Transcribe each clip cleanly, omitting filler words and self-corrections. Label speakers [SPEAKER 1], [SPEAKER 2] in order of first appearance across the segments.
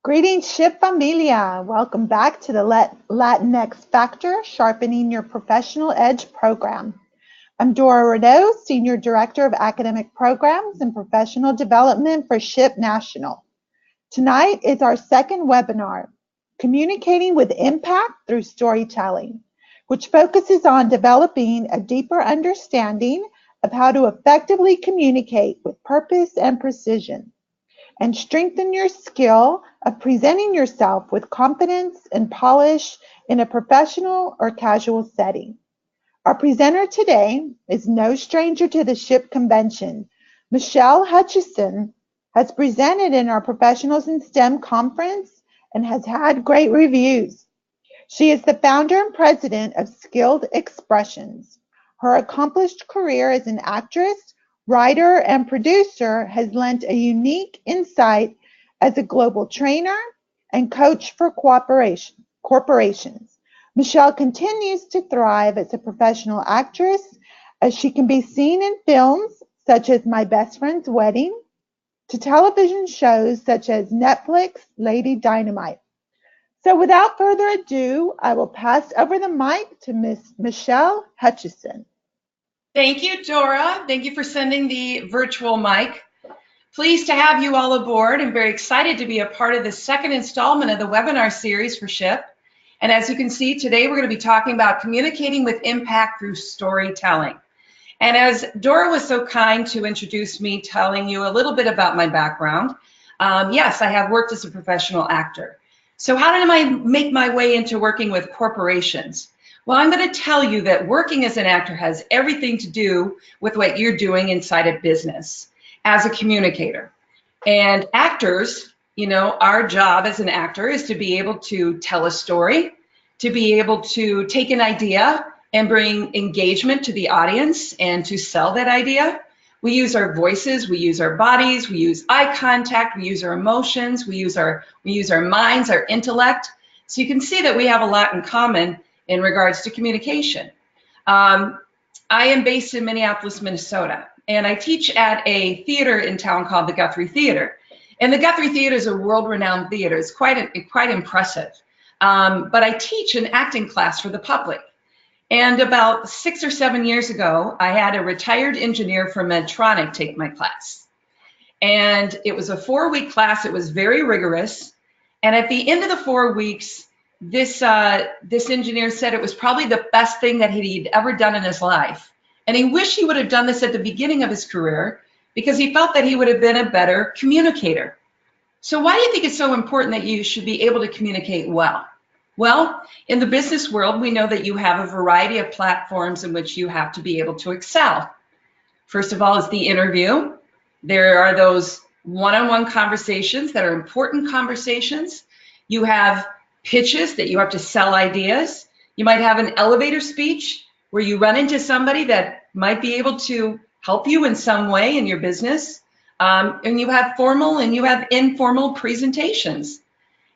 [SPEAKER 1] Greetings, Ship Familia. Welcome back to the latinXfactor Sharpening Your Professional Edge program. I'm Dora Rideau, Senior Director of Academic Programs and Professional Development for SHPE National. Tonight is our second webinar, Communicating with Impact Through Storytelling, which focuses on developing a deeper understanding of how to effectively communicate with purpose and precision, and strengthen your skill of presenting yourself with confidence and polish in a professional or casual setting. Our presenter today is no stranger to the SHPE convention. Michelle Hutchison has presented in our Professionals in STEM conference and has had great reviews. She is the founder and president of Skilled Expressions. Her accomplished career as an actress, writer, and producer has lent a unique insight as a global trainer and coach for corporations. Michelle continues to thrive as a professional actress, as she can be seen in films such as My Best Friend's Wedding, to television shows such as Netflix Lady Dynamite. So without further ado, I will pass over the mic to Miss Michelle Hutchison.
[SPEAKER 2] Thank you, Dora. Thank you for sending the virtual mic. Pleased to have you all aboard. I'm very excited to be a part of the second installment of the webinar series for SHPE. And as you can see, today we're going to be talking about communicating with impact through storytelling. And as Dora was so kind to introduce me, telling you a little bit about my background, yes, I have worked as a professional actor. So how did I make my way into working with corporations? Well, I'm going to tell you that working as an actor has everything to do with what you're doing inside a business as a communicator. And actors, you know, our job as an actor is to be able to tell a story, to be able to take an idea and bring engagement to the audience and to sell that idea. We use our voices, we use our bodies, we use eye contact, we use our emotions, we use our minds, our intellect. So you can see that we have a lot in common in regards to communication. I am based in Minneapolis, Minnesota, and I teach at a theater in town called the Guthrie Theater. And the Guthrie Theater is a world-renowned theater. It's quite impressive. But I teach an acting class for the public. And about 6 or 7 years ago, I had a retired engineer from Medtronic take my class. And it was a 4-week class. It was very rigorous. And at the end of the 4 weeks, this engineer said it was probably the best thing that he'd ever done in his life. And he wished he would have done this at the beginning of his career because he felt that he would have been a better communicator. So why do you think it's so important that you should be able to communicate well? Well, in the business world, we know that you have a variety of platforms in which you have to be able to excel. First of all is the interview. There are those one-on-one conversations that are important conversations. You have pitches that you have to sell ideas. You might have an elevator speech where you run into somebody that might be able to help you in some way in your business. And you have formal and you have informal presentations.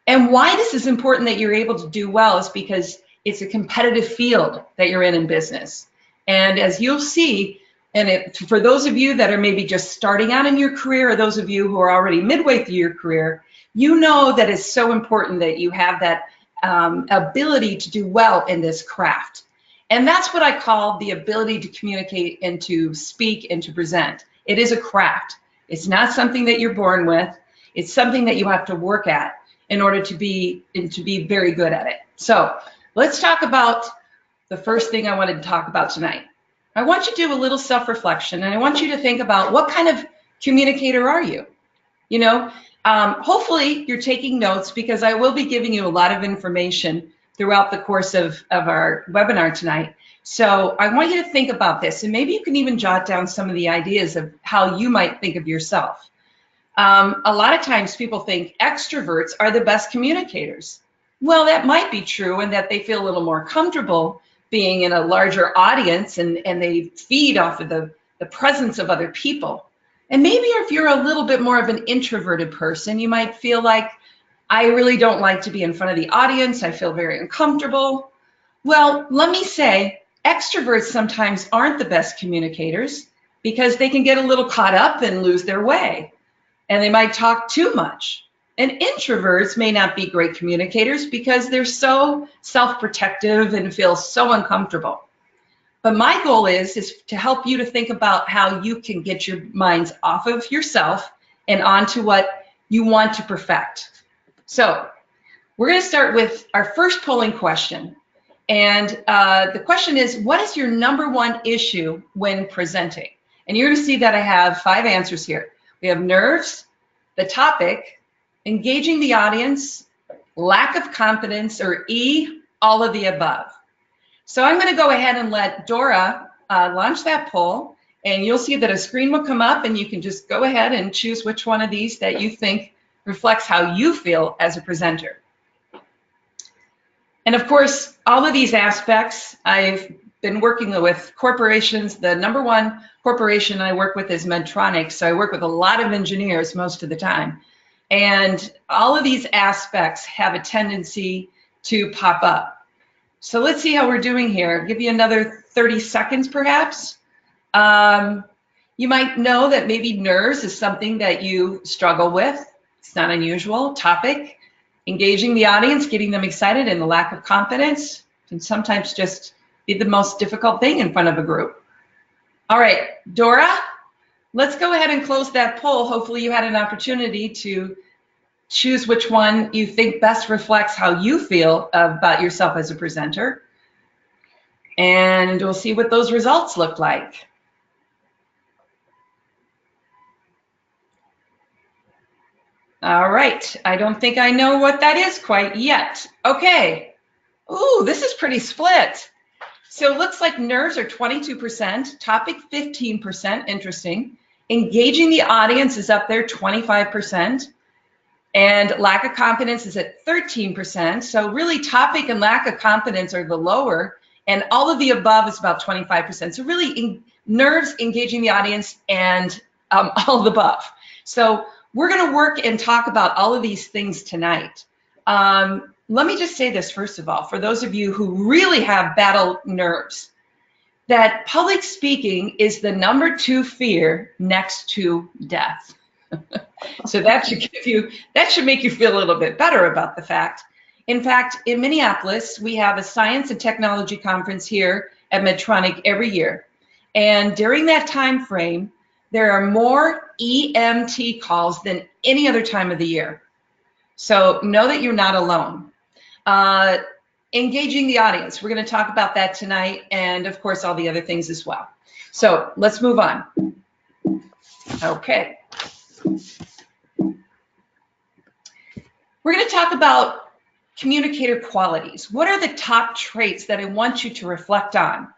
[SPEAKER 2] And why this is important that you're able to do well is because it's a competitive field that you're in business. And as you'll see, and for those of you that are maybe just starting out in your career, or those of you who are already midway through your career, you know that it's so important that you have that ability to do well in this craft. And that's what I call the ability to communicate and to speak and to present. It is a craft. It's not something that you're born with. It's something that you have to work at in order to be very good at it. So let's talk about the first thing I wanted to talk about tonight. I want you to do a little self-reflection, and I want you to think about what kind of communicator are you? You know, hopefully you're taking notes because I will be giving you a lot of information throughout the course of our webinar tonight. So I want you to think about this, and maybe you can even jot down some of the ideas of how you might think of yourself. A lot of times people think extroverts are the best communicators. Well, that might be true in that they feel a little more comfortable being in a larger audience and they feed off of the presence of other people. And maybe if you're a little bit more of an introverted person, you might feel like, I really don't like to be in front of the audience. I feel very uncomfortable. Well, let me say, extroverts sometimes aren't the best communicators because they can get a little caught up and lose their way. And they might talk too much. And introverts may not be great communicators because they're so self-protective and feel so uncomfortable. But my goal is to help you to think about how you can get your minds off of yourself and onto what you want to perfect. So we're going to start with our first polling question. And the question is, what is your #1 issue when presenting? And you're going to see that I have 5 answers here. We have nerves, the topic, engaging the audience, lack of confidence, or E, all of the above. So I'm going to go ahead and let Dora launch that poll, and you'll see that a screen will come up, and you can just go ahead and choose which one of these that you think reflects how you feel as a presenter. And of course, all of these aspects, I've been working with corporations. The #1 corporation I work with is Medtronic, so I work with a lot of engineers most of the time. And all of these aspects have a tendency to pop up. So let's see how we're doing here. I'll give you another 30 seconds perhaps. You might know that maybe nerves is something that you struggle with. It's not unusual. Topic, engaging the audience, getting them excited, and the lack of confidence can sometimes just be the most difficult thing in front of a group. All right, Dora, let's go ahead and close that poll. Hopefully you had an opportunity to choose which one you think best reflects how you feel about yourself as a presenter. And we'll see what those results look like. All right, I don't think I know what that is quite yet. Okay, ooh, this is pretty split. So it looks like nerves are 22%, topic 15%, interesting. Engaging the audience is up there, 25%. And lack of confidence is at 13%. So really topic and lack of confidence are the lower, and all of the above is about 25%. So really nerves, engaging the audience, and all of the above. So we're going to work and talk about all of these things tonight. Let me just say this first of all, for those of you who really have battle nerves, that public speaking is the #2 fear next to death. So that should make you feel a little bit better about the fact. In fact, in Minneapolis, we have a science and technology conference here at Medtronic every year. And during that time frame, there are more EMT calls than any other time of the year. So know that you're not alone. Engaging the audience, we're going to talk about that tonight, and of course all the other things as well. So let's move on. Okay. We're going to talk about communicator qualities. What are the top traits that I want you to reflect on?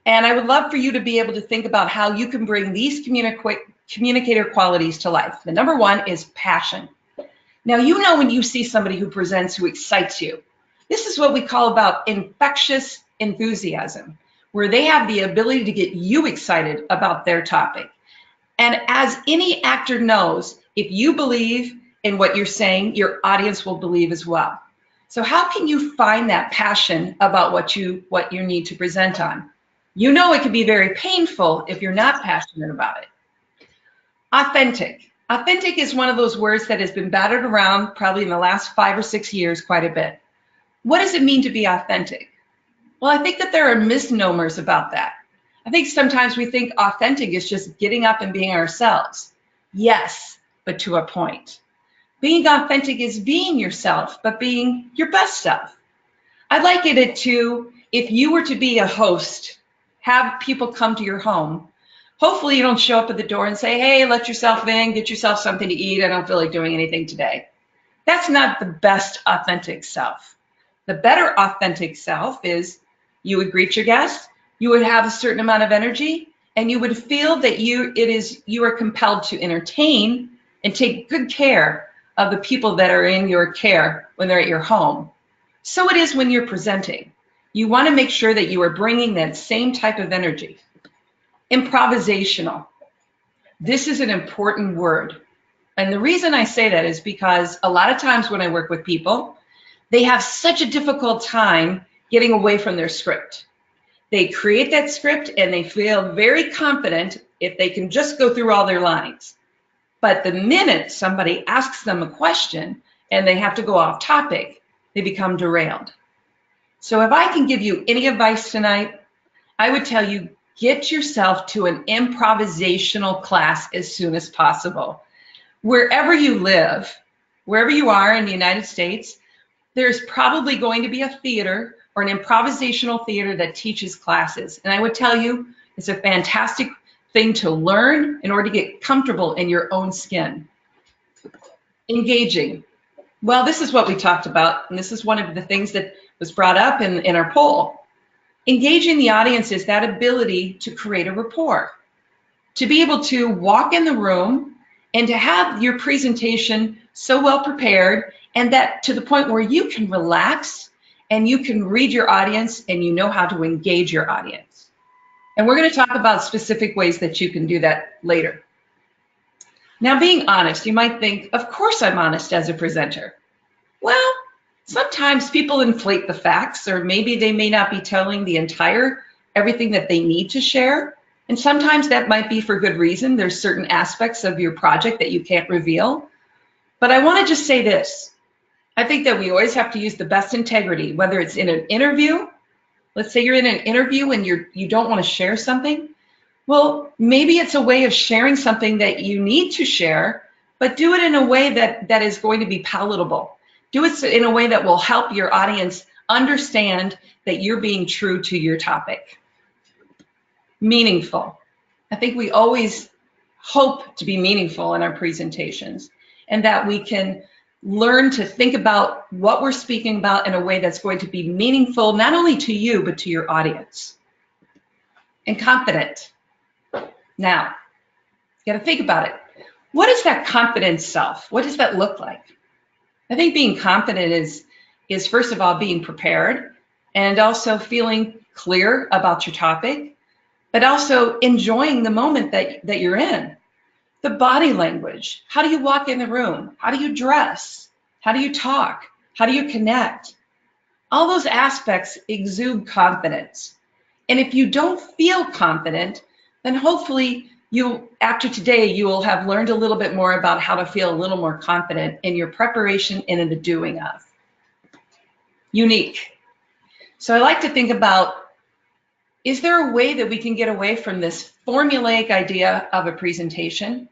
[SPEAKER 2] And I would love for you to be able to think about how you can bring these communicator qualities to life. The #1 is passion. Now, you know when you see somebody who presents who excites you. This is what we call about infectious enthusiasm, where they have the ability to get you excited about their topic. And as any actor knows, if you believe in what you're saying, your audience will believe as well. So how can you find that passion about what you need to present on? You know it can be very painful if you're not passionate about it. Authentic. Authentic is one of those words that has been battered around probably in the last 5 or 6 years quite a bit. What does it mean to be authentic? Well, I think that there are misnomers about that. I think sometimes we think authentic is just getting up and being ourselves. Yes, but to a point. Being authentic is being yourself, but being your best self. I liken it to if you were to be a host, have people come to your home. Hopefully you don't show up at the door and say, hey, let yourself in, get yourself something to eat. I don't feel like doing anything today. That's not the best authentic self. The better authentic self is you would greet your guests, you would have a certain amount of energy, and you would feel that you are compelled to entertain and take good care of the people that are in your care when they're at your home. So it is when you're presenting. You want to make sure that you are bringing that same type of energy. Improvisational. This is an important word. And the reason I say that is because a lot of times when I work with people, they have such a difficult time getting away from their script. They create that script and they feel very confident if they can just go through all their lines. But the minute somebody asks them a question, and they have to go off topic, they become derailed. So if I can give you any advice tonight, I would tell you, get yourself to an improvisational class as soon as possible. Wherever you live, wherever you are in the United States, there's probably going to be a theater or an improvisational theater that teaches classes. And I would tell you, it's a fantastic thing to learn in order to get comfortable in your own skin. Engaging. Well, this is what we talked about, and this is one of the things that was brought up in our poll. Engaging the audience is that ability to create a rapport, to be able to walk in the room and to have your presentation so well prepared, and that to the point where you can relax and you can read your audience and you know how to engage your audience. And we're going to talk about specific ways that you can do that later. Now, being honest, you might think, of course I'm honest as a presenter. Well, sometimes people inflate the facts, or maybe they may not be telling the entire everything that they need to share. And sometimes that might be for good reason. There's certain aspects of your project that you can't reveal. But I want to just say this. I think that we always have to use the best integrity, whether it's in an interview. Let's say you're in an interview and you don't want to share something. Well, maybe it's a way of sharing something that you need to share, but do it in a way that is going to be palatable. Do it in a way that will help your audience understand that you're being true to your topic. Meaningful. I think we always hope to be meaningful in our presentations, and that we can learn to think about what we're speaking about in a way that's going to be meaningful, not only to you, but to your audience. And confident. Now, you got to think about it. What is that confident self? What does that look like? I think being confident is first of all being prepared, and also feeling clear about your topic, but also enjoying the moment that you're in. The body language. How do you walk in the room? How do you dress? How do you talk? How do you connect? All those aspects exude confidence. And if you don't feel confident, then hopefully after today, you will have learned a little bit more about how to feel a little more confident in your preparation and in the doing of. Unique. So I like to think about, is there a way that we can get away from this formulaic idea of a presentation?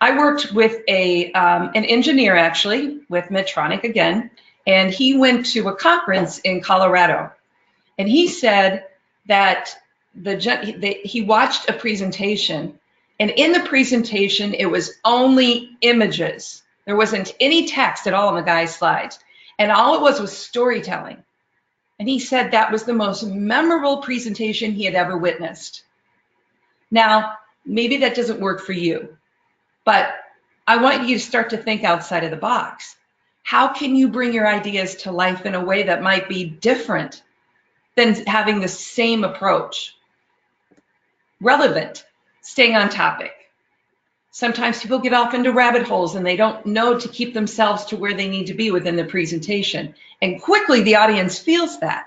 [SPEAKER 2] I worked with an engineer, actually, with Medtronic again, and he went to a conference in Colorado. And he said that he watched a presentation, and in the presentation, it was only images. There wasn't any text at all on the guy's slides, and all it was storytelling. And he said that was the most memorable presentation he had ever witnessed. Now, maybe that doesn't work for you, but I want you to start to think outside of the box. How can you bring your ideas to life in a way that might be different than having the same approach? Relevant, staying on topic. Sometimes people get off into rabbit holes and they don't know to keep themselves to where they need to be within the presentation. And quickly the audience feels that.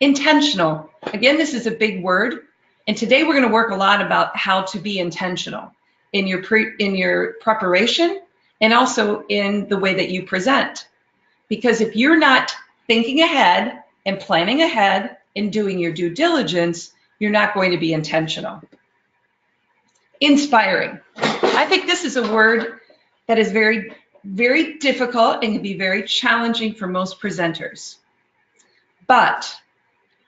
[SPEAKER 2] Intentional. Again, this is a big word. And today we're going to work a lot about how to be intentional in your preparation and also in the way that you present. Because if you're not thinking ahead and planning ahead and doing your due diligence, you're not going to be intentional. Inspiring. I think this is a word that is very, very difficult and can be very challenging for most presenters. But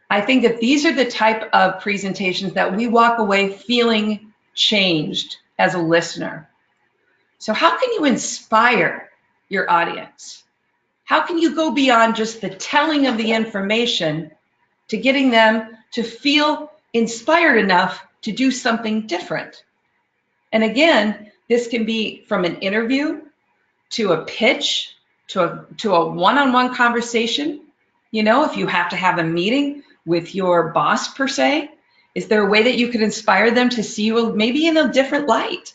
[SPEAKER 2] I think that these are the type of presentations that we walk away feeling changed as a listener. So how can you inspire your audience? How can you go beyond just the telling of the information to getting them to feel inspired enough to do something different? And again, this can be from an interview to a pitch to a one-on-one conversation. You know, if you have to have a meeting with your boss per se, is there a way that you could inspire them to see you maybe in a different light?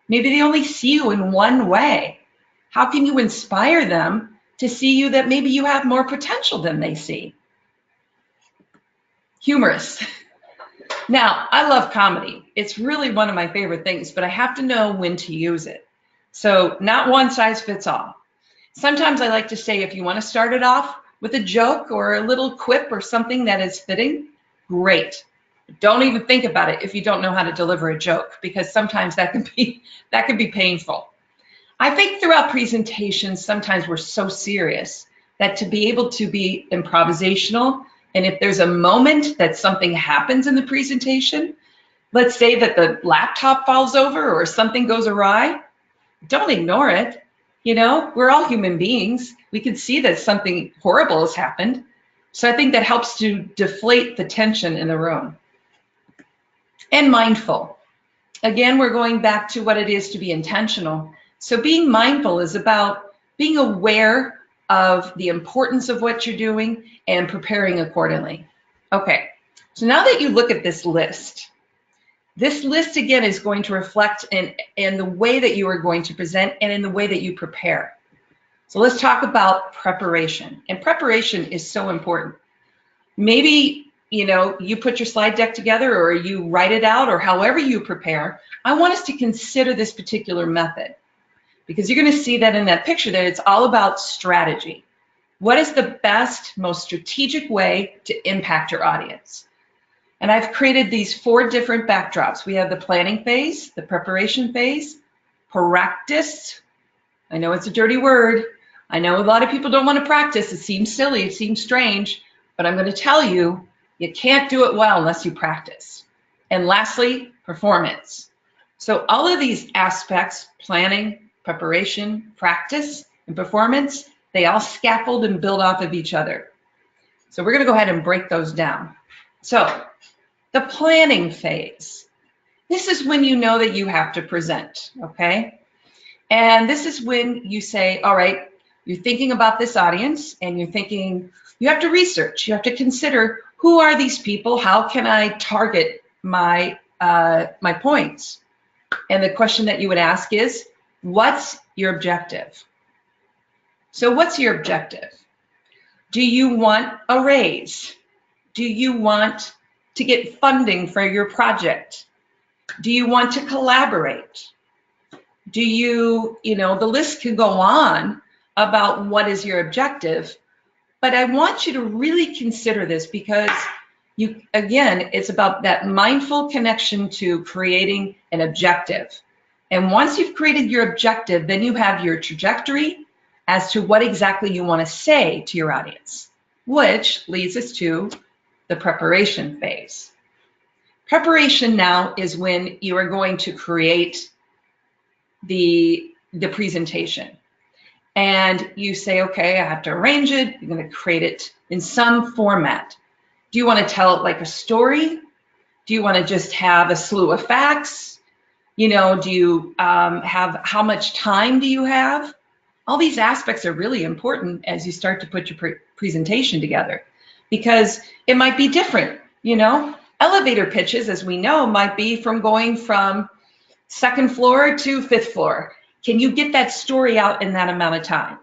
[SPEAKER 2] Maybe they only see you in one way. How can you inspire them to see you that maybe you have more potential than they see? Humorous. Now, I love comedy. It's really one of my favorite things, but I have to know when to use it. So not one size fits all. Sometimes I like to say, if you want to start it off with a joke or a little quip or something that is fitting, great. Don't even think about it if you don't know how to deliver a joke, because sometimes that can be painful. I think throughout presentations, sometimes we're so serious that to be able to be improvisational, and if there's a moment that something happens in the presentation, let's say that the laptop falls over or something goes awry, don't ignore it. You know, we're all human beings. We can see that something horrible has happened. So I think that helps to deflate the tension in the room. And mindful. Again, we're going back to what it is to be intentional. So being mindful is about being aware of the importance of what you're doing and preparing accordingly. Okay, so now that you look at this list again is going to reflect in the way that you are going to present and in the way that you prepare. So let's talk about preparation. And preparation is so important. Maybe, you know, you put your slide deck together or you write it out or however you prepare. I want us to consider this particular method, because you're going to see that in that picture that it's all about strategy. What is the best, most strategic way to impact your audience? And I've created these 4 different backdrops. We have the planning phase, the preparation phase, practice. I know it's a dirty word. I know a lot of people don't want to practice. It seems silly, it seems strange, but I'm going to tell you, you can't do it well unless you practice. And lastly, performance. So all of these aspects, planning, preparation, practice, and performance, they all scaffold and build off of each other. So we're going to go ahead and break those down. So the planning phase. This is when you know that you have to present, okay? And this is when you say, all right, you're thinking about this audience and you're thinking, you have to research, you have to consider, who are these people? How can I target my points? And the question that you would ask is, what's your objective? So what's your objective? Do you want a raise? Do you want to get funding for your project? Do you want to collaborate? Do you, the list can go on about what is your objective, but I want you to really consider this because again, it's about that mindful connection to creating an objective. And once you've created your objective, then you have your trajectory as to what exactly you want to say to your audience, which leads us to the preparation phase. Preparation now is when you are going to create the presentation. And you say, okay, I have to arrange it. You're going to create it in some format. Do you want to tell it like a story? Do you want to just have a slew of facts? Do you have, how much time do you have? All these aspects are really important as you start to put your presentation together, because it might be different. Elevator pitches, as we know, might be from going from 2nd floor to 5th floor. Can you get that story out in that amount of time?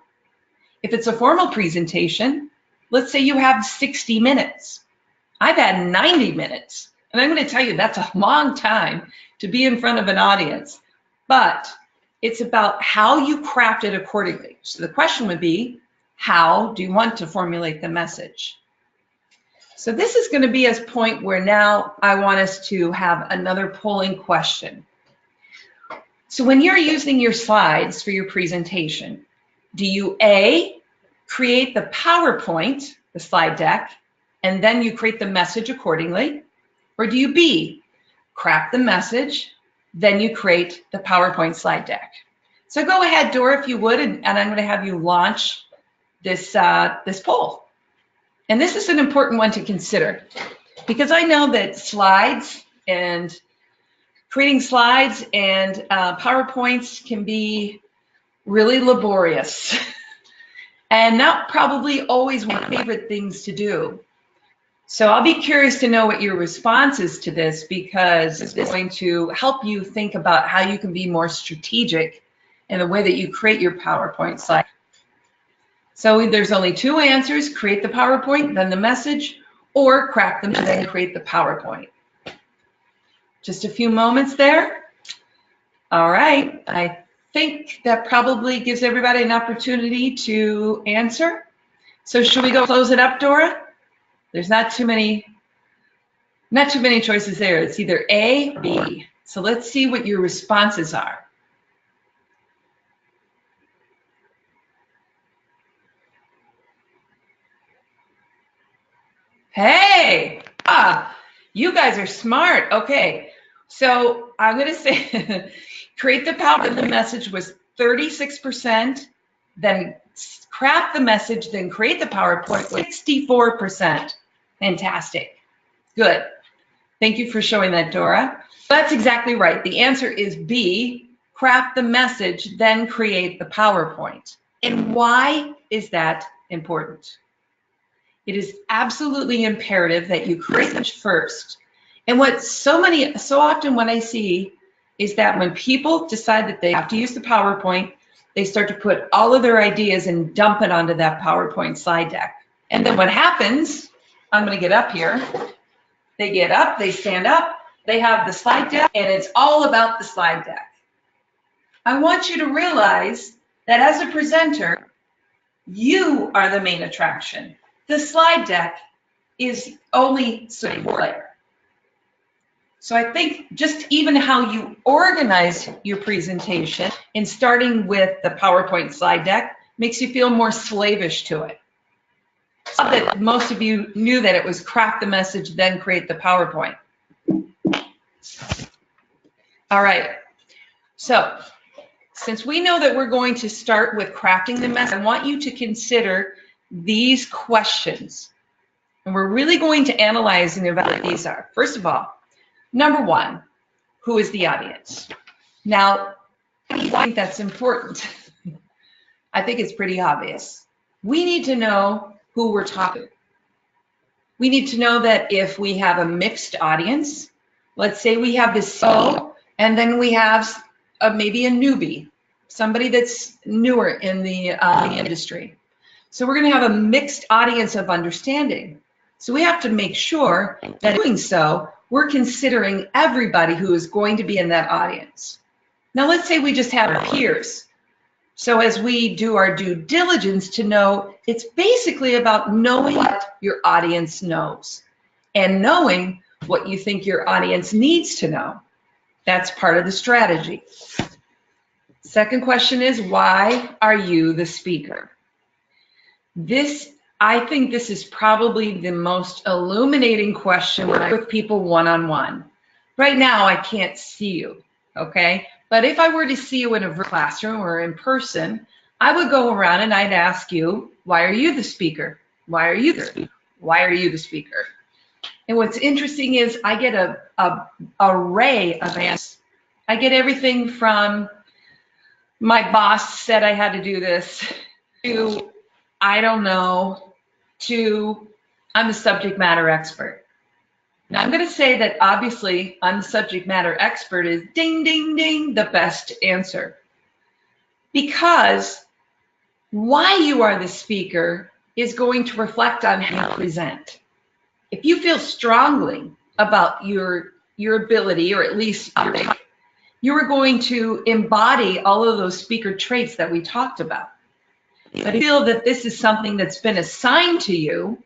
[SPEAKER 2] If it's a formal presentation, let's say you have 60 minutes. I've had 90 minutes, and I'm going to tell you that's a long time to be in front of an audience, but it's about how you craft it accordingly. So the question would be, how do you want to formulate the message? So this is going to be a point where now I want us to have another polling question. So when you're using your slides for your presentation, do you A, create the PowerPoint, the slide deck, and then you create the message accordingly? Or do you B, craft the message, then you create the PowerPoint slide deck? So go ahead, Dora, if you would, and I'm going to have you launch this, this poll. And this is an important one to consider, because I know that slides and creating slides and PowerPoints can be really laborious and not probably always one of my favorite things to do. So I'll be curious to know what your response is to this, because it's going to help you think about how you can be more strategic in the way that you create your PowerPoint slide. So there's only 2 answers: create the PowerPoint, then the message, or craft them and then create the PowerPoint. Just a few moments there. All right, I think that probably gives everybody an opportunity to answer. So should we go close it up, Dora? There's not too many choices there. It's either A, B. So let's see what your responses are. Hey, you guys are smart. Okay, so I'm going to say create the power of the message was 36%, then craft the message, then create the PowerPoint, 64%. Fantastic. Good. Thank you for showing that, Dora. That's exactly right. The answer is B, craft the message, then create the PowerPoint. And why is that important? It is absolutely imperative that you create the message first. And what so often what I see is that when people decide that they have to use the PowerPoint, they start to put all of their ideas and dump it onto that PowerPoint slide deck. And then what happens, I'm going to get up here. They get up, they stand up, they have the slide deck, and it's all about the slide deck. I want you to realize that as a presenter, you are the main attraction. The slide deck is only support layer. So I think just even how you organize your presentation and starting with the PowerPoint slide deck makes you feel more slavish to it. So that most of you knew that it was craft the message, then create the PowerPoint. All right. So since we know that we're going to start with crafting the message, I want you to consider these questions. And we're really going to analyze and evaluate what these are. First of all, number one, who is the audience? Now, why do you think that's important? I think it's pretty obvious. We need to know who we're talking to. We need to know that if we have a mixed audience, let's say we have this CEO, and then we have maybe a newbie, somebody that's newer in the industry. So we're going to have a mixed audience of understanding. So we have to make sure that doing so, we're considering everybody who is going to be in that audience. Now let's say we just have our peers. So as we do our due diligence to know, it's basically about knowing what your audience knows and knowing what you think your audience needs to know. That's part of the strategy. Second question is, why are you the speaker? I think this is probably the most illuminating question when I'm with people one-on-one. Right now, I can't see you, okay? But if I were to see you in a classroom or in person, I would go around and I'd ask you, why are you the speaker? Why are you the speaker? Why are you the speaker? And what's interesting is I get a array of answers. I get everything from my boss said I had to do this to I don't know to I'm a subject matter expert. Now I'm going to say that obviously I'm the subject matter expert is ding, ding, ding, the best answer. Because why you are the speaker is going to reflect on how you present. If you feel strongly about your ability, or at least you are going to embody all of those speaker traits that we talked about. But if you feel that this is something that's been assigned to you,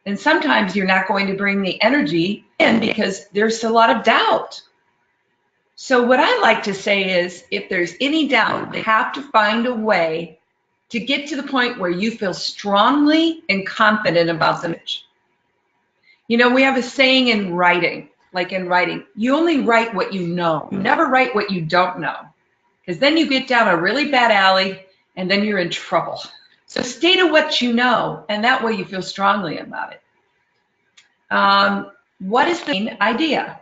[SPEAKER 2] then sometimes you're not going to bring the energy in because there's a lot of doubt. So what I like to say is, if there's any doubt, they have to find a way to get to the point where you feel strongly and confident about the message. You know, we have a saying in writing, you only write what you know. You never write what you don't know, because then you get down a really bad alley and then you're in trouble. So state what you know, and that way you feel strongly about it. What is the main idea?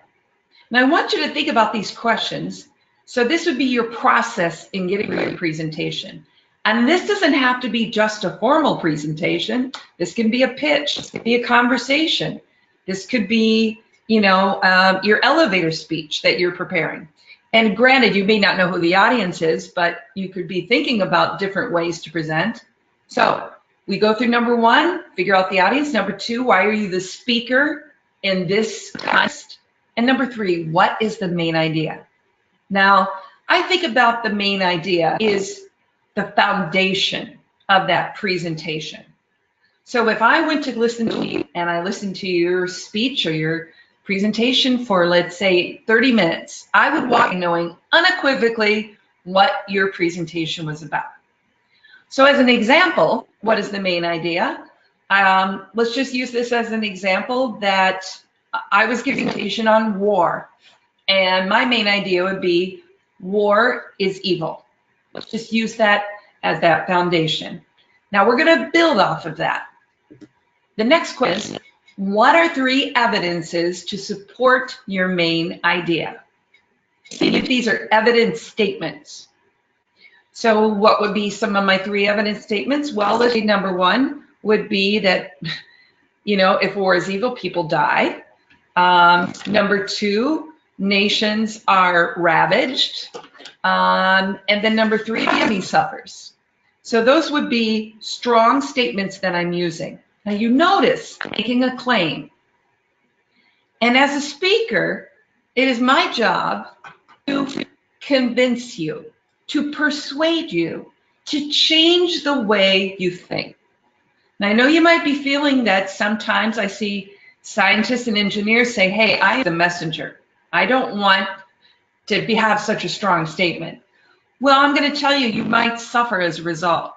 [SPEAKER 2] Now I want you to think about these questions. So this would be your process in getting your presentation. And this doesn't have to be just a formal presentation. This can be a pitch, this could be a conversation. This could be, you know, your elevator speech that you're preparing. And granted, you may not know who the audience is, but you could be thinking about different ways to present. So we go through number one, figure out the audience. Number two, why are you the speaker in this context? And number three, what is the main idea? Now, I think about the main idea is the foundation of that presentation. So if I went to listen to you and I listened to your speech or your presentation for, let's say, 30 minutes, I would walk knowing unequivocally what your presentation was about. So as an example, what is the main idea? Let's just use this as an example that I was giving a presentation on war. And my main idea would be war is evil. Let's just use that as that foundation. Now we're going to build off of that. The next question is, what are 3 evidences to support your main idea? These are evidence statements. So what would be some of my 3 evidence statements? Well, let's say number 1 would be that, if war is evil, people die. Number 2, nations are ravaged. And then number 3, the enemy suffers. So those would be strong statements that I'm using. Now you notice I'm making a claim. And as a speaker, it is my job to convince you, to persuade you, to change the way you think. Now I know you might be feeling that sometimes I see scientists and engineers say, hey, I am the messenger. I don't want to have such a strong statement. Well, I'm going to tell you, you might suffer as a result.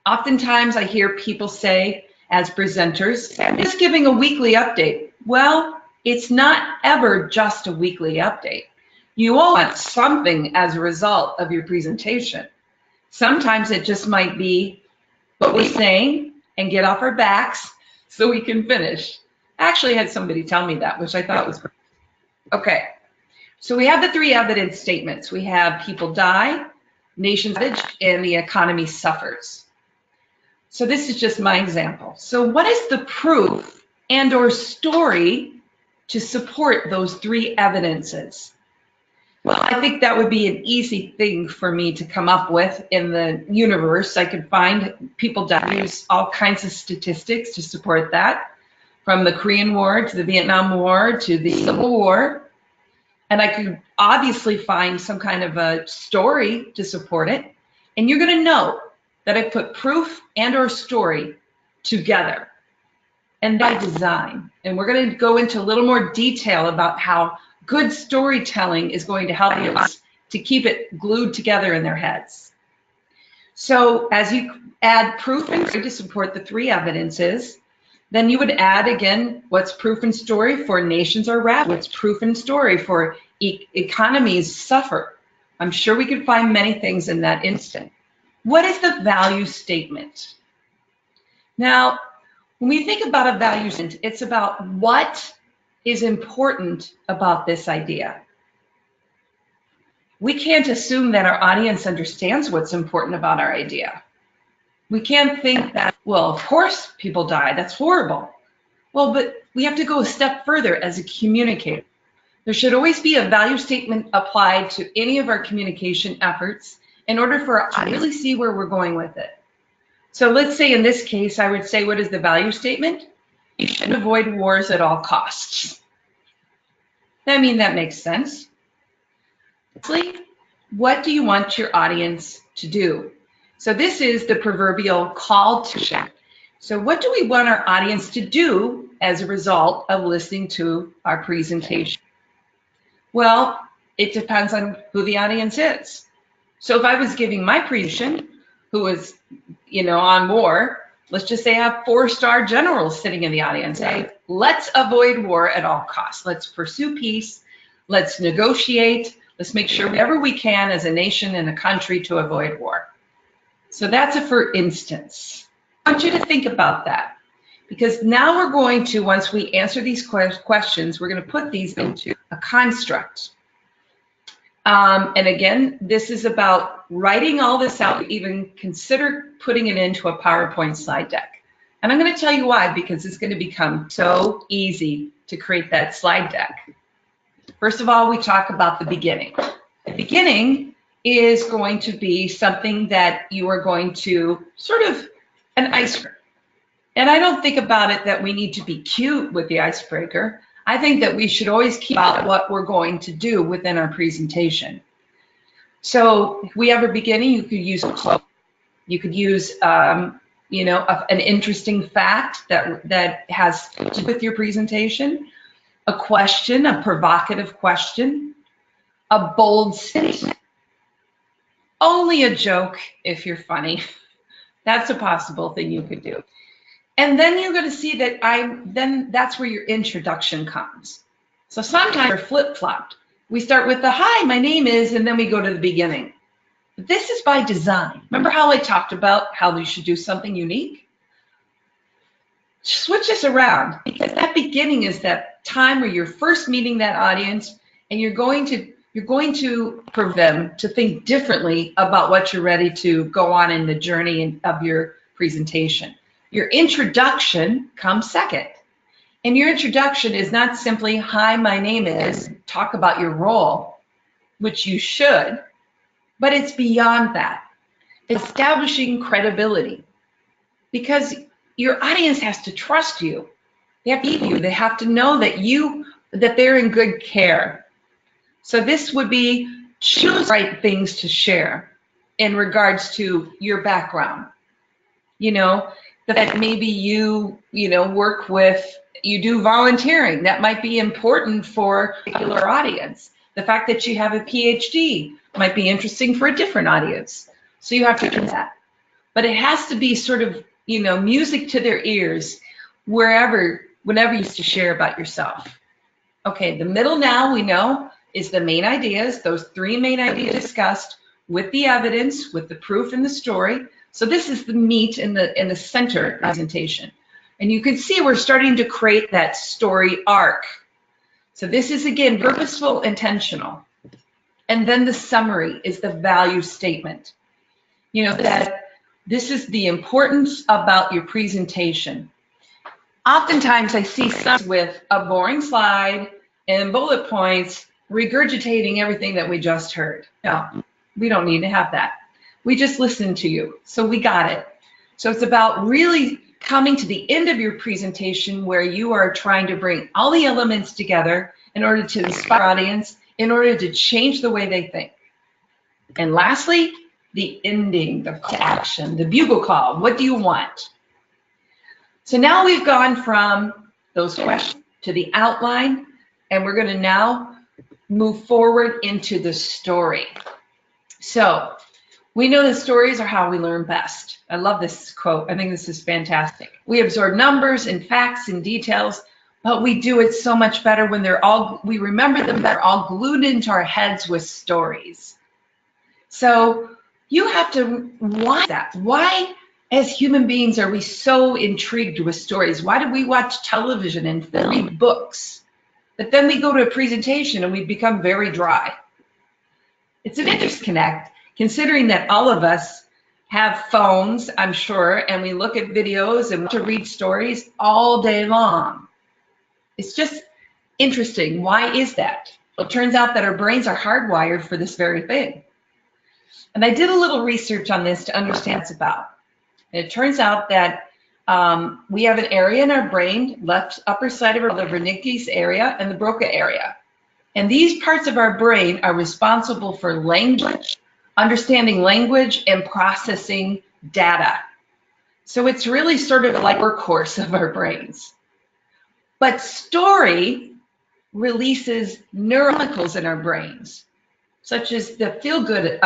[SPEAKER 2] Oftentimes I hear people say, as presenters, I'm just giving a weekly update. Well, it's not ever just a weekly update. You all want something as a result of your presentation. Sometimes it just might be what we're saying and get off our backs so we can finish. I actually had somebody tell me that, which I thought was great. Okay, so we have the 3 evidence statements. We have people die, nations ravaged, and the economy suffers. So this is just my example. So what is the proof and or story to support those 3 evidences? Well, I think that would be an easy thing for me to come up with in the universe. I could find people die, use all kinds of statistics to support that, from the Korean War to the Vietnam War to the Civil War. And I could obviously find some kind of a story to support it. And you're going to know that I put proof and or story together, and by design. And we're going to go into a little more detail about how good storytelling is going to help you to keep it glued together in their heads. So as you add proof and story to support the 3 evidences, then you would add again, what's proof and story for nations are ravaged? What's proof and story for economies suffer? I'm sure we could find many things in that instant. What is the value statement? Now, when we think about a value statement, it's about what is important about this idea. We can't assume that our audience understands what's important about our idea. We can't think that, well, of course people die, that's horrible. Well, but we have to go a step further as a communicator. There should always be a value statement applied to any of our communication efforts in order for us to really see where we're going with it. So let's say in this case, I would say, what is the value statement? You should avoid wars at all costs. I mean, that makes sense. What do you want your audience to do? So this is the proverbial call to action. So what do we want our audience to do as a result of listening to our presentation? Well, it depends on who the audience is. So if I was giving my presentation, who was, on war, let's just say I have 4-star generals sitting in the audience. Say, let's avoid war at all costs. Let's pursue peace. Let's negotiate. Let's make sure whatever we can as a nation and a country to avoid war. So that's a for instance. I want you to think about that, because now we're going to, once we answer these questions, we're going to put these into a construct. And again, this is about writing all this out, even consider putting it into a PowerPoint slide deck. And I'm going to tell you why, because it's going to become so easy to create that slide deck. First of all, we talk about the beginning. The beginning is going to be something that you are going to sort of an icebreaker. And I don't think about it that we need to be cute with the icebreaker. I think that we should always keep out what we're going to do within our presentation. So if we have a beginning, you could use a quote. You could use, you know, an interesting fact that has to do with your presentation, a question, a provocative question, a bold statement. Only a joke if you're funny. That's a possible thing you could do. And then you're going to see that then that's where your introduction comes. So sometimes we're flip-flopped. We start with the hi, my name is, and then we go to the beginning. But this is by design. Remember how I talked about how you should do something unique? Switch this around, because that beginning is that time where you're first meeting that audience, and you're going to prove them to think differently about what you're ready to go on in the journey of your presentation. Your introduction comes second. And your introduction is not simply, hi, my name is, talk about your role, which you should, but it's beyond that. It's establishing credibility, because your audience has to trust you. They have to believe you. They have to know that they're in good care. So this would be choose the right things to share in regards to your background. You know, that maybe you work with, you do volunteering. That might be important for a particular audience. The fact that you have a PhD might be interesting for a different audience. So you have to do that. But it has to be sort of, you know, music to their ears whenever you used to share about yourself. Okay, the middle now we know is the main ideas, those three main ideas discussed with the evidence, with the proof and the story. So this is the meat in the center presentation. And you can see we're starting to create that story arc. So this is, again, purposeful, intentional. And then the summary is the value statement. You know, that this is the importance about your presentation. Oftentimes I see some with a boring slide and bullet points regurgitating everything that we just heard. No, we don't need to have that. We just listened to you, so we got it. So it's about really coming to the end of your presentation where you are trying to bring all the elements together in order to inspire our audience, in order to change the way they think. And lastly, the ending, the call to action, the bugle call. What do you want? So now we've gone from those questions to the outline, and we're going to now move forward into the story. So we know that stories are how we learn best. I love this quote. I think this is fantastic. We absorb numbers and facts and details, but we do it so much better when we remember them, they're all glued into our heads with stories. So you have to why that. Why, as human beings, are we so intrigued with stories? Why do we watch television and read books? But then we go to a presentation and we become very dry. It's an disconnect, considering that all of us have phones, I'm sure, and we look at videos and to read stories all day long. It's just interesting. Why is that? Well, it turns out that our brains are hardwired for this very thing. And I did a little research on this to understand what it's about. And it turns out that we have an area in our brain, left upper side of the Wernicke's area and the Broca area. And these parts of our brain are responsible for language, understanding language, and processing data. So it's really sort of like a workhorse of our brains. But story releases neurochemicals in our brains, such as the feel-good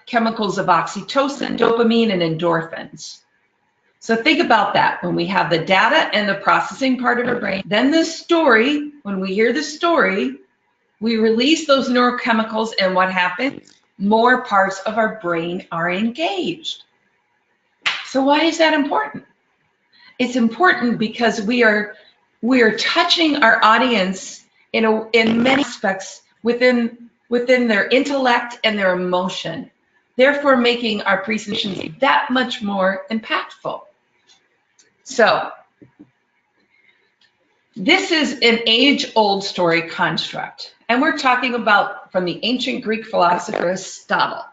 [SPEAKER 2] chemicals of oxytocin, dopamine, and endorphins. So think about that. When we have the data and the processing part of our brain, then the story, when we hear the story, we release those neurochemicals, and what happens? More parts of our brain are engaged. So why is that important? It's important because we are touching our audience in many aspects within their intellect and their emotion, therefore making our presentations that much more impactful. So this is an age-old story construct, and we're talking about from the ancient Greek philosopher Aristotle.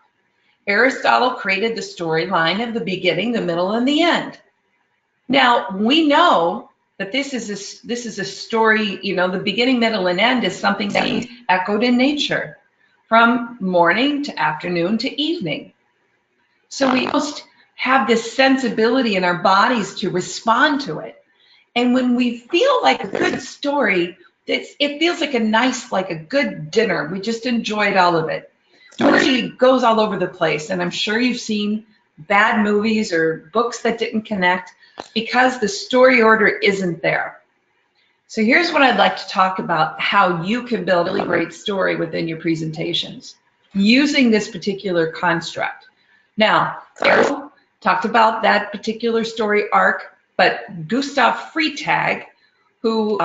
[SPEAKER 2] Aristotle created the storyline of the beginning, the middle, and the end. Now, we know that this is a story, you know, the beginning, middle, and end is something that is echoed in nature. from morning to afternoon to evening. So we almost have this sensibility in our bodies to respond to it. And when we feel like a good story, it feels like a good dinner. We just enjoyed all of it. It goes all over the place, and I'm sure you've seen bad movies or books that didn't connect because the story order isn't there. So here's what I'd like to talk about, how you can build a really great story within your presentations using this particular construct. Now, Errol talked about that particular story arc, but Gustav Freytag, who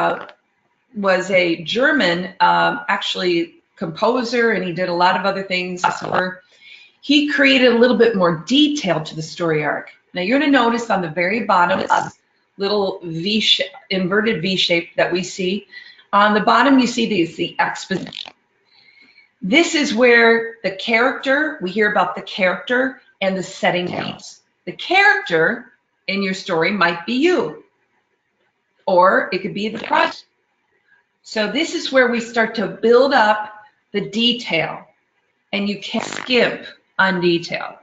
[SPEAKER 2] was a German, actually composer, and he did a lot of other things. He created a little bit more detail to the story arc. Now you're going to notice on the very bottom, this little V shape, inverted V shape that we see. On the bottom, you see the exposition. This is where the character, we hear about the character and the setting piece. The character in your story might be you, or it could be the project. So this is where we start to build up the detail, and you can't skip on detail.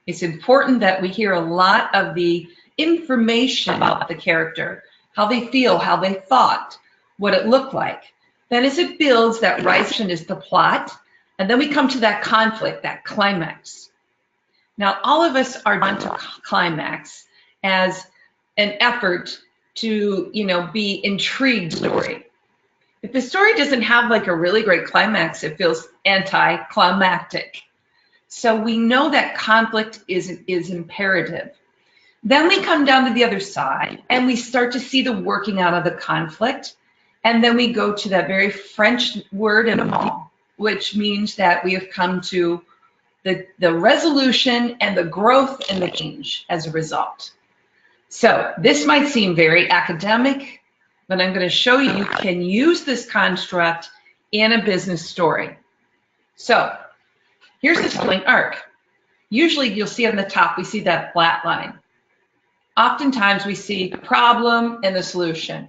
[SPEAKER 2] It's important that we hear a lot of the information about the character, how they feel, how they thought, what it looked like. Then as it builds, that rising is the plot, and then we come to that conflict, that climax. Now, all of us are drawn to climax as an effort to, be intrigued story. If the story doesn't have like a really great climax, it feels anticlimactic. So we know that conflict is imperative. Then we come down to the other side and we start to see the working out of the conflict. And then we go to that very French word, which means that we have come to the resolution and the growth and the change as a result. So this might seem very academic, but I'm going to show you you can use this construct in a business story. So here's the story arc. Usually you'll see on the top, we see that flat line. Oftentimes we see the problem and the solution.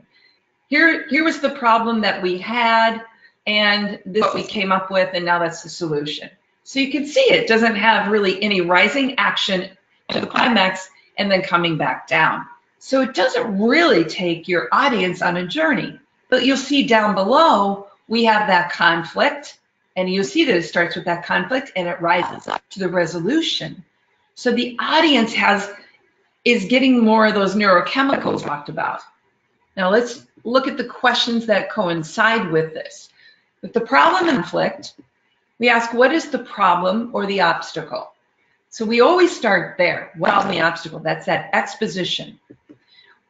[SPEAKER 2] Here was the problem that we had, and this is what we came up with, and now that's the solution. So you can see it doesn't have really any rising action to the climax and then coming back down. So it doesn't really take your audience on a journey. But you'll see down below, we have that conflict, and you'll see that it starts with that conflict and it rises up to the resolution. So the audience is getting more of those neurochemicals talked about. Now let's look at the questions that coincide with this. With the problem and conflict, we ask, what is the problem or the obstacle? So we always start there. What is the obstacle? That's that exposition.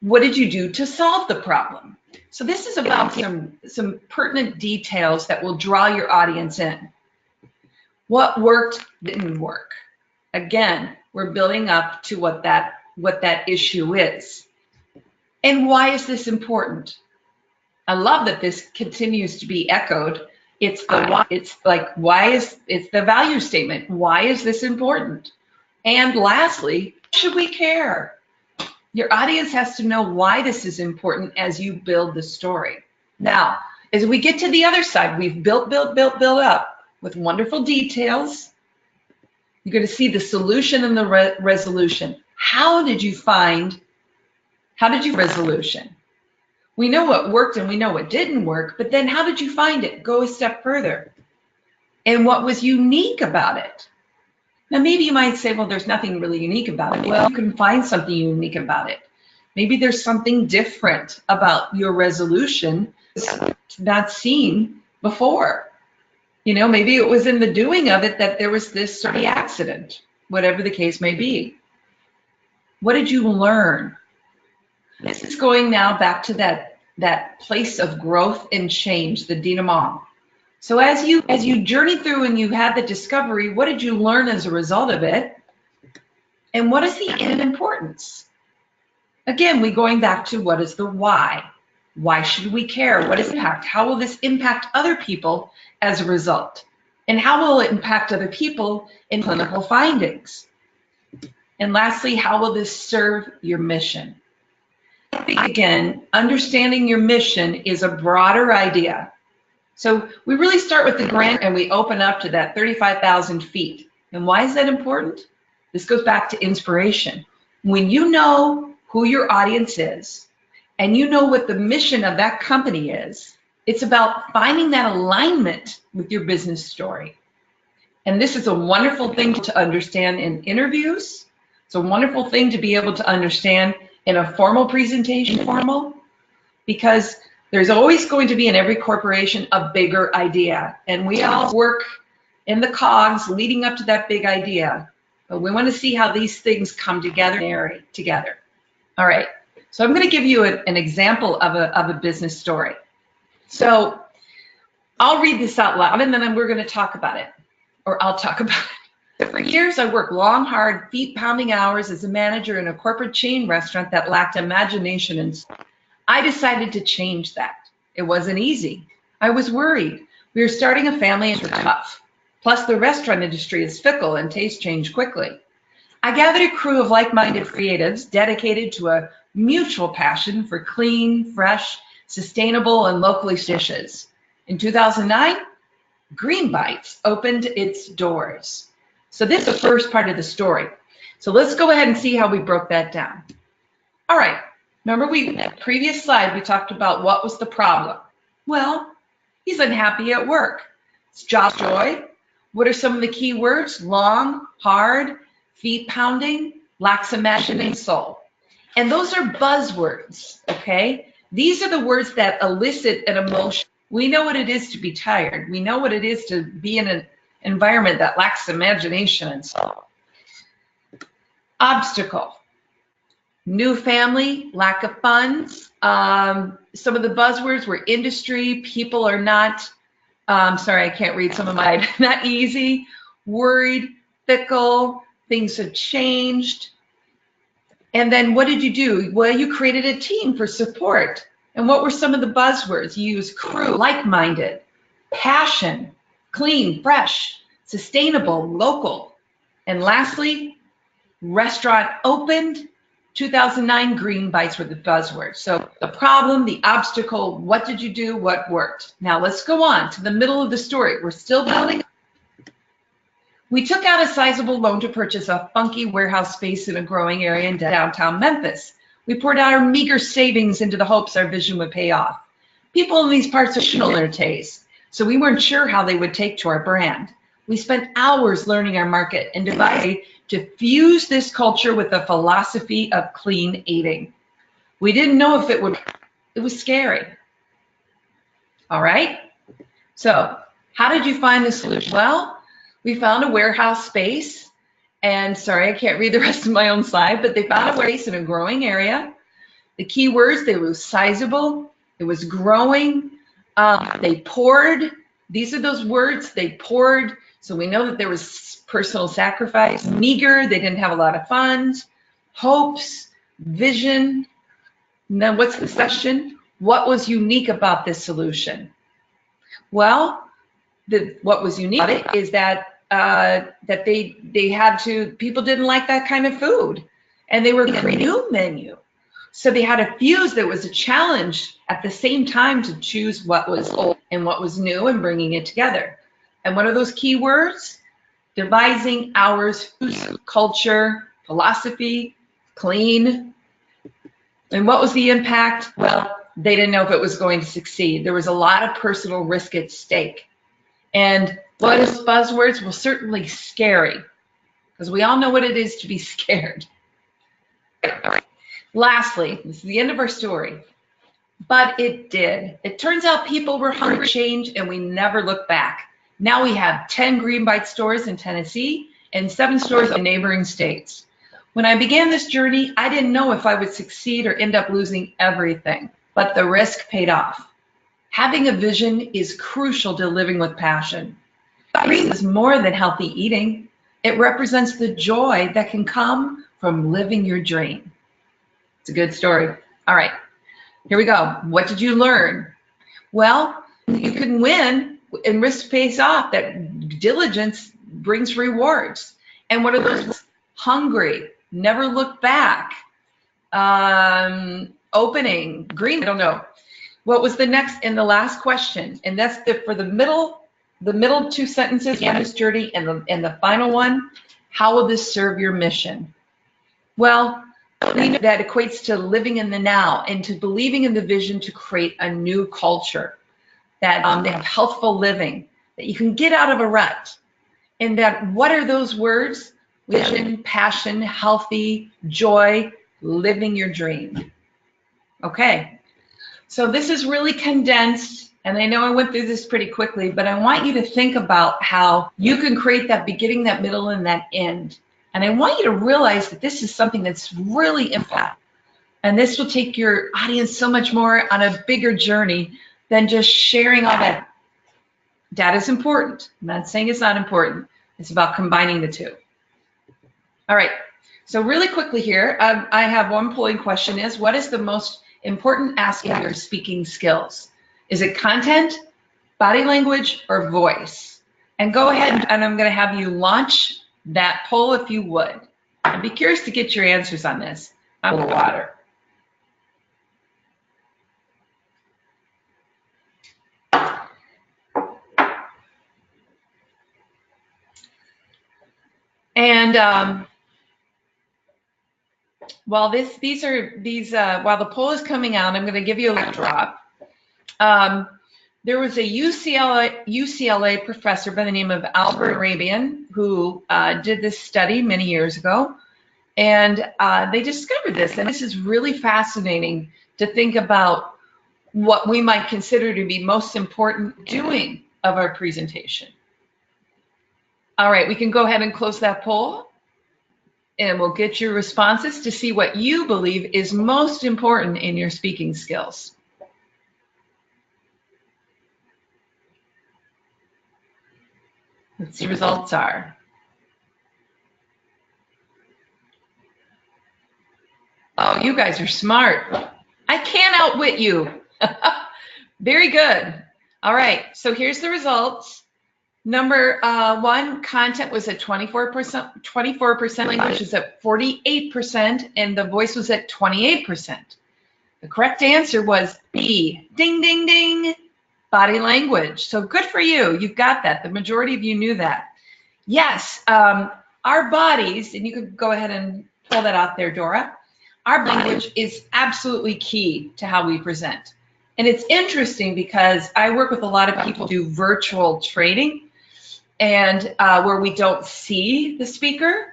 [SPEAKER 2] What did you do to solve the problem? So this is about some pertinent details that will draw your audience in. What worked, didn't work. Again, we're building up to what that issue is. And why is this important? I love that this continues to be echoed. It's the why. It's the value statement. Why is this important? And lastly, should we care? Your audience has to know why this is important as you build the story. Now, as we get to the other side, we've built up with wonderful details. You're going to see the solution and the resolution. How did you resolution? We know what worked and we know what didn't work, but then how did you find it? Go a step further. And what was unique about it? Now, maybe you might say, well, there's nothing really unique about it. Well, you can find something unique about it. Maybe there's something different about your resolution not seen before. Maybe it was in the doing of it that there was this sort of accident, whatever the case may be. What did you learn? This is going now back to that place of growth and change, the denouement. So as you journey through and you had the discovery, what did you learn as a result of it? And what is the end importance? Again, we're going back to what is the why? Why should we care? What is impact? How will this impact other people as a result? And how will it impact other people in clinical findings? And lastly, how will this serve your mission? Again, understanding your mission is a broader idea. So we really start with the grand and we open up to that 35,000 feet. And why is that important? This goes back to inspiration. When you know who your audience is and you know what the mission of that company is, it's about finding that alignment with your business story. And this is a wonderful thing to understand in interviews. It's a wonderful thing to be able to understand in a formal presentation, because there's always going to be in every corporation a bigger idea. And we all work in the cogs leading up to that big idea. But we want to see how these things come together. All right, so I'm going to give you an example of a business story. So I'll read this out loud and then we're going to talk about it, or I'll talk about it. For years, I worked long, hard, feet-pounding hours as a manager in a corporate chain restaurant that lacked imagination, and I decided to change that. It wasn't easy. I was worried. We were starting a family and it was tough. Plus, the restaurant industry is fickle and tastes change quickly. I gathered a crew of like-minded creatives dedicated to a mutual passion for clean, fresh, sustainable, and locally dishes. In 2009, Green Bites opened its doors. So this is the first part of the story. So let's go ahead and see how we broke that down. All right, remember in that previous slide, we talked about what was the problem. Well, he's unhappy at work. It's job joy. What are some of the key words? Long, hard, feet pounding, lacks imagination, soul. And those are buzzwords, okay? These are the words that elicit an emotion. We know what it is to be tired. We know what it is to be in an environment that lacks imagination and soul. Obstacle. New family, lack of funds. Some of the buzzwords were industry, people are not, sorry, I can't read some of mine, not easy, worried, fickle, things have changed. And then what did you do? Well, you created a team for support. And what were some of the buzzwords? You used crew, like-minded, passion, clean, fresh, sustainable, local. And lastly, restaurant opened. 2009, Green Bites were the buzzwords. So the problem, the obstacle, what did you do, what worked? Now let's go on to the middle of the story. We're still building. We took out a sizable loan to purchase a funky warehouse space in a growing area in downtown Memphis. We poured out our meager savings into the hopes our vision would pay off. People in these parts are traditional in their taste, so we weren't sure how they would take to our brand. We spent hours learning our market and devising to fuse this culture with a philosophy of clean eating. We didn't know if it was scary. All right, so how did you find the solution? Well, we found a warehouse space, and sorry, I can't read the rest of my own slide, but they found a space in a growing area. The key words, they were sizable, it was growing, they poured, these are those words, they poured, so we know that there was personal sacrifice, meager, they didn't have a lot of funds, hopes, vision. Now what's the question? What was unique about this solution? Well, what was unique about it is that they had to, people didn't like that kind of food, and they were creating a new menu. So they had to fuse. There was a challenge at the same time to choose what was old and what was new and bringing it together. And what are those key words? Devising hours, culture, philosophy, clean. And what was the impact? Well, they didn't know if it was going to succeed. There was a lot of personal risk at stake. And what is buzzwords? Well, certainly scary, because we all know what it is to be scared. Lastly, this is the end of our story, but it did. It turns out people were hungry for change, and we never looked back. Now we have 10 Green Bite stores in Tennessee and 7 stores in neighboring states. When I began this journey, I didn't know if I would succeed or end up losing everything, but the risk paid off. Having a vision is crucial to living with passion. Green is more than healthy eating. It represents the joy that can come from living your dream. It's a good story. All right, here we go. What did you learn? Well, you can win and risk pays off. That diligence brings rewards. And what are those? Hungry, never look back, opening, green, I don't know. What was the next and the last question? And that's for the middle 2 sentences, this journey, and the final one, how will this serve your mission? Well, we know that equates to living in the now and to believing in the vision to create a new culture, that they have healthful living, that you can get out of a rut. And that what are those words? Vision, passion, healthy, joy, living your dream. Okay, so this is really condensed, and I know I went through this pretty quickly, but I want you to think about how you can create that beginning, that middle, and that end. And I want you to realize that this is something that's really impactful. And this will take your audience so much more on a bigger journey than just sharing all that. Data is important. I'm not saying it's not important. It's about combining the two. All right, so really quickly here, I have one polling question is, what is the most important aspect of your speaking skills? Is it content, body language, or voice? And go ahead, and I'm going to have you launch that poll if you would. I'd be curious to get your answers on this. I'm a little water. And while the poll is coming out, I'm going to give you a little drop. There was a UCLA professor by the name of Albert Arabian who did this study many years ago, and they discovered this, and this is really fascinating to think about what we might consider to be most important doing of our presentation. All right, we can go ahead and close that poll, and we'll get your responses to see what you believe is most important in your speaking skills. Let's see what the results are. Oh, you guys are smart. I can't outwit you. Very good. All right, so here's the results. Number 1, content was at 24%, language was at 48%, and the voice was at 28%. The correct answer was B, ding, ding, ding, body language. So good for you, you've got that. The majority of you knew that. Yes, our bodies, and you could go ahead and pull that out there, Dora, our language is absolutely key to how we present. And it's interesting because I work with a lot of people who do virtual training, and where we don't see the speaker.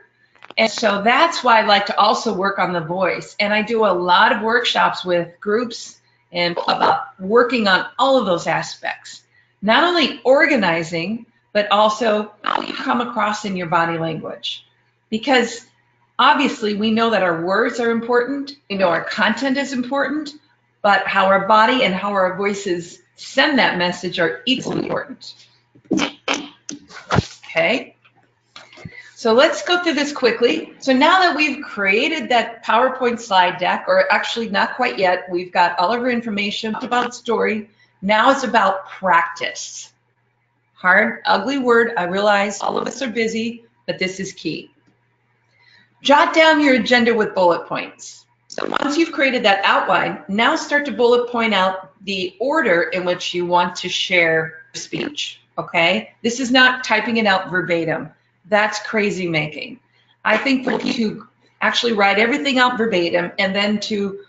[SPEAKER 2] And so that's why I like to also work on the voice. And I do a lot of workshops with groups and about working on all of those aspects. Not only organizing, but also how you come across in your body language. Because obviously we know that our words are important, we know our content is important, but how our body and how our voices send that message are equally important. Okay, so let's go through this quickly. So now that we've created that PowerPoint slide deck, or actually not quite yet, we've got all of our information about story. Now it's about practice. Hard, ugly word, I realize all of us are busy, but this is key. Jot down your agenda with bullet points. So once you've created that outline, now start to bullet point out the order in which you want to share your speech. Okay, this is not typing it out verbatim. That's crazy making. I think for you to actually write everything out verbatim and then to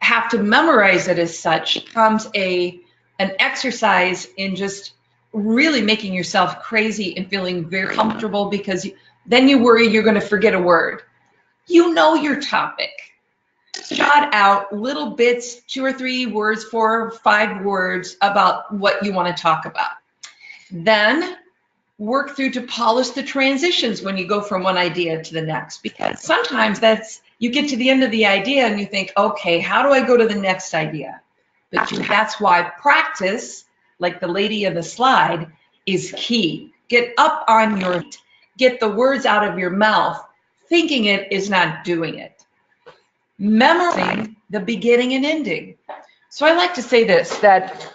[SPEAKER 2] have to memorize it as such becomes an exercise in just really making yourself crazy and feeling very comfortable, because then you worry you're going to forget a word. You know your topic. Jot out little bits, 2 or 3 words, 4 or 5 words about what you want to talk about. Then work through to polish the transitions when you go from one idea to the next, because sometimes you get to the end of the idea and you think, okay, how do I go to the next idea? But that's why practice, like the lady in the slide, is key. Get up on your feet, get the words out of your mouth. Thinking it is not doing it. Memorizing the beginning and ending. So I like to say this, that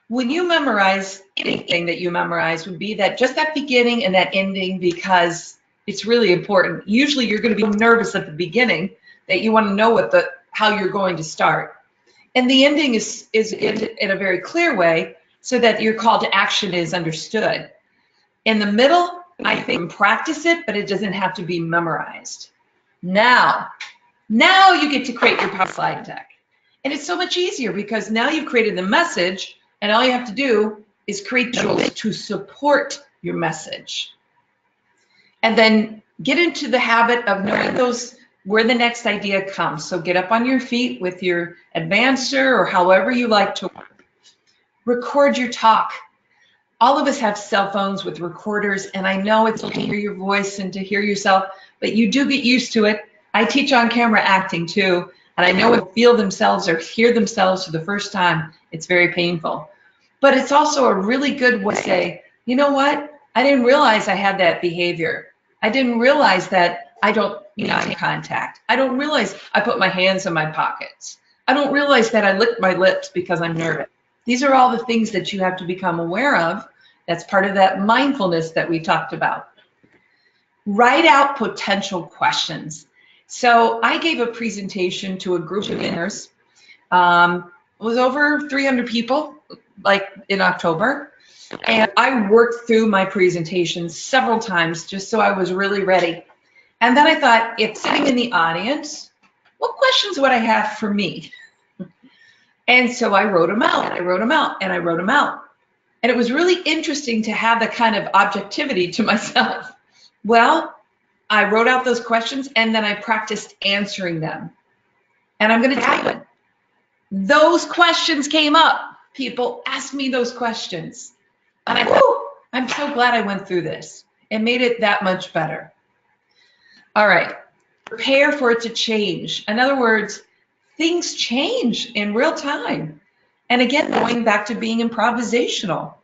[SPEAKER 2] when you memorize, anything that you memorize would be that just that beginning and that ending, because it's really important. Usually you're going to be nervous at the beginning that you want to know how you're going to start. And the ending is in a very clear way so that your call to action is understood. In the middle, I think practice it, but it doesn't have to be memorized. Now you get to create your power slide deck. And it's so much easier because now you've created the message, and all you have to do is create visuals to support your message. And then get into the habit of knowing where the next idea comes. So get up on your feet with your advancer or however you like to record your talk. All of us have cell phones with recorders, and I know it's okay to hear your voice and to hear yourself, but you do get used to it. I teach on-camera acting too, and I know when people feel themselves or hear themselves for the first time, it's very painful. But it's also a really good way to say, you know what? I didn't realize I had that behavior. I didn't realize that I don't eye contact. I don't realize I put my hands in my pockets. I don't realize that I lick my lips because I'm nervous. These are all the things that you have to become aware of. That's part of that mindfulness that we talked about. Write out potential questions. So I gave a presentation to a group of beginners. It was over 300 people, like in October. And I worked through my presentation several times just so I was really ready. And then I thought, if sitting in the audience, what questions would I have for me? And so I wrote them out, and I wrote them out, and I wrote them out. And it was really interesting to have that kind of objectivity to myself. Well, I wrote out those questions, and then I practiced answering them. And I'm going to tell you, those questions came up. People asked me those questions. And I'm so glad I went through this. It made it that much better. All right, prepare for it to change. In other words, things change in real time. And again, going back to being improvisational.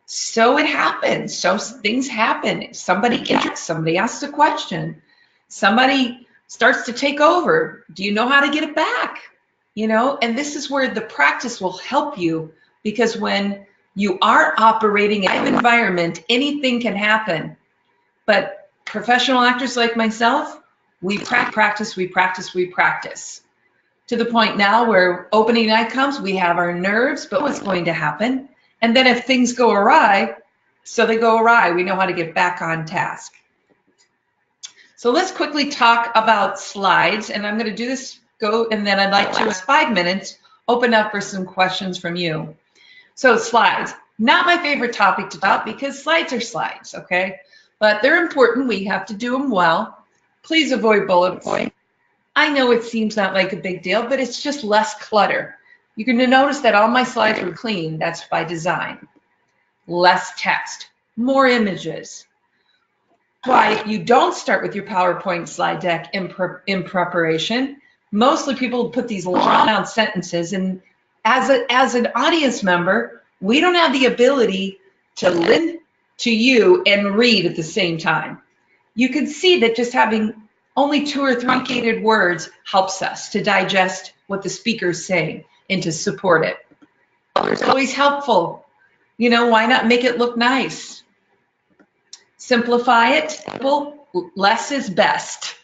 [SPEAKER 2] So it happens. So things happen. Somebody asks a question. Somebody starts to take over. Do you know how to get it back? You know, and this is where the practice will help you, because when you are operating in an environment, anything can happen. But professional actors like myself, we practice, we practice, we practice. To the point now where opening night comes, we have our nerves, but what's going to happen? And then if things go awry, so they go awry, we know how to get back on task. So let's quickly talk about slides, and I'm going to do this, and then I'd like to, in 5 minutes, open up for some questions from you. So slides, not my favorite topic to talk because slides are slides, okay? But they're important. We have to do them well. Please avoid bullet points. I know it seems not like a big deal, but it's just less clutter. You can notice that all my slides were clean. That's by design. Less text, more images. Why, if you don't start with your PowerPoint slide deck in preparation, mostly people put these long sentences, and as an audience member, we don't have the ability to listen to you and read at the same time. You can see that just having only 2 or 3 truncated words helps us to digest what the speaker's saying and to support it. It's always helpful. You know, why not make it look nice? Simplify it. Less is best.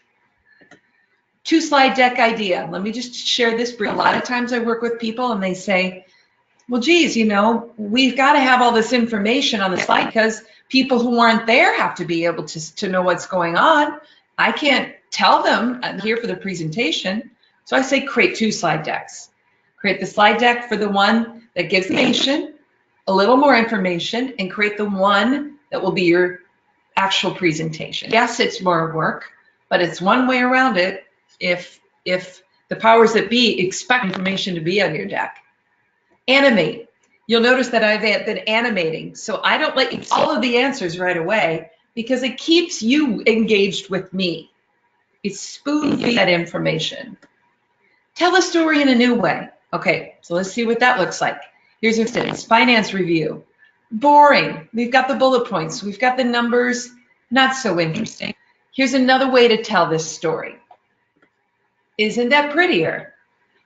[SPEAKER 2] 2-slide deck idea. Let me just share this brief. A lot of times I work with people and they say, well, geez, you know, we've got to have all this information on the slide because people who aren't there have to be able to know what's going on. I can't tell them I'm here for the presentation. So I say create 2 slide decks. Create the slide deck for the one that gives information, a little more information, and create the one that will be your actual presentation. Yes, it's more work, but it's one way around it if the powers that be expect information to be on your deck. Animate. You'll notice that I've been animating, so I don't let you see all of the answers right away because it keeps you engaged with me. It's spoon-feed that information. Tell a story in a new way. Okay, so let's see what that looks like. Here's your instance, finance review. Boring. We've got the bullet points. We've got the numbers. Not so interesting. Here's another way to tell this story. Isn't that prettier?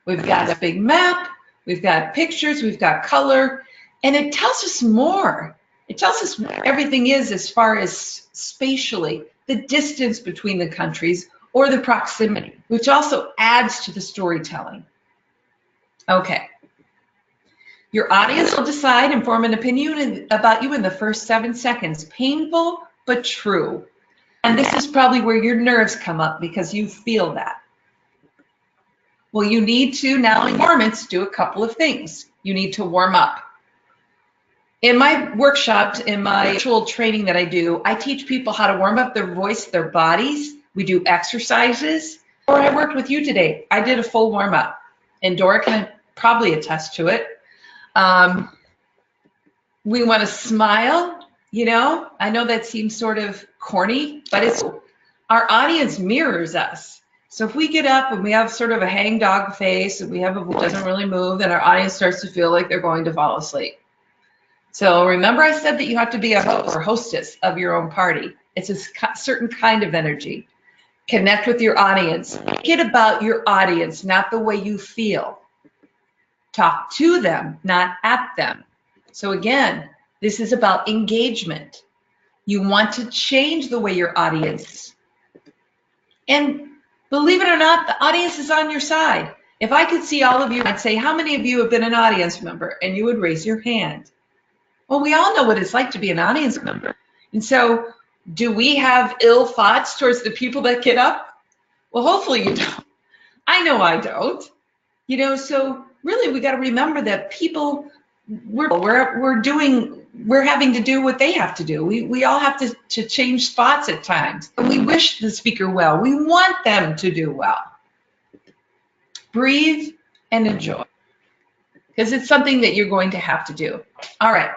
[SPEAKER 2] We've got a big map. We've got pictures. We've got color. And it tells us more. It tells us where everything is as far as spatially, the distance between the countries or the proximity, which also adds to the storytelling. Okay. Your audience will decide and form an opinion about you in the first 7 seconds. Painful, but true. And this is probably where your nerves come up because you feel that. Well, you need to now in performance do a couple of things. You need to warm up. In my workshops, in my virtual training that I do, I teach people how to warm up their voice, their bodies. We do exercises. Or I worked with you today. I did a full warm up. And Dora can probably attest to it. We want to smile, you know. I know that seems sort of corny, but it's our audience mirrors us. So if we get up and we have sort of a hangdog face and we have a voice that doesn't really move, then our audience starts to feel like they're going to fall asleep. So remember I said that you have to be a host or hostess of your own party. It's a certain kind of energy. Connect with your audience. Make it about your audience, not the way you feel. Talk to them, not at them. So again, this is about engagement. You want to change the way your audience. And believe it or not, the audience is on your side. If I could see all of you, I'd say, how many of you have been an audience member? And you would raise your hand. Well, we all know what it's like to be an audience member. And so, do we have ill thoughts towards the people that get up? Well, hopefully you don't. I know I don't. You know, so really we got to remember that people, we're having to do what they have to do. We all have to change spots at times. And we wish the speaker well. We want them to do well. Breathe and enjoy. Because it's something that you're going to have to do. All right.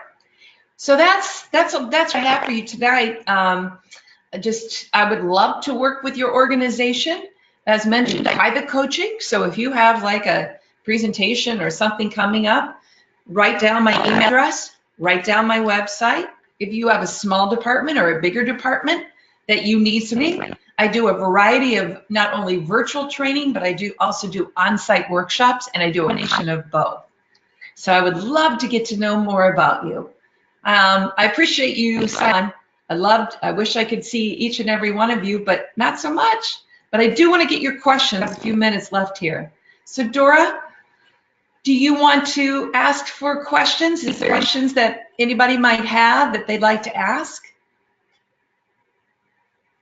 [SPEAKER 2] So that's what I have for you tonight. I would love to work with your organization. As mentioned, private coaching. So if you have like a presentation or something coming up, write down my email address, write down my website. If you have a small department or a bigger department that you need something, I do a variety of not only virtual training, but I also do on-site workshops, and I do a combination of both. So I would love to get to know more about you. I appreciate you, Son. I wish I could see each and every one of you, but not so much. But I do want to get your questions. A few minutes left here. So Dora, do you want to ask for questions? Is there questions that anybody might have that they'd like to ask?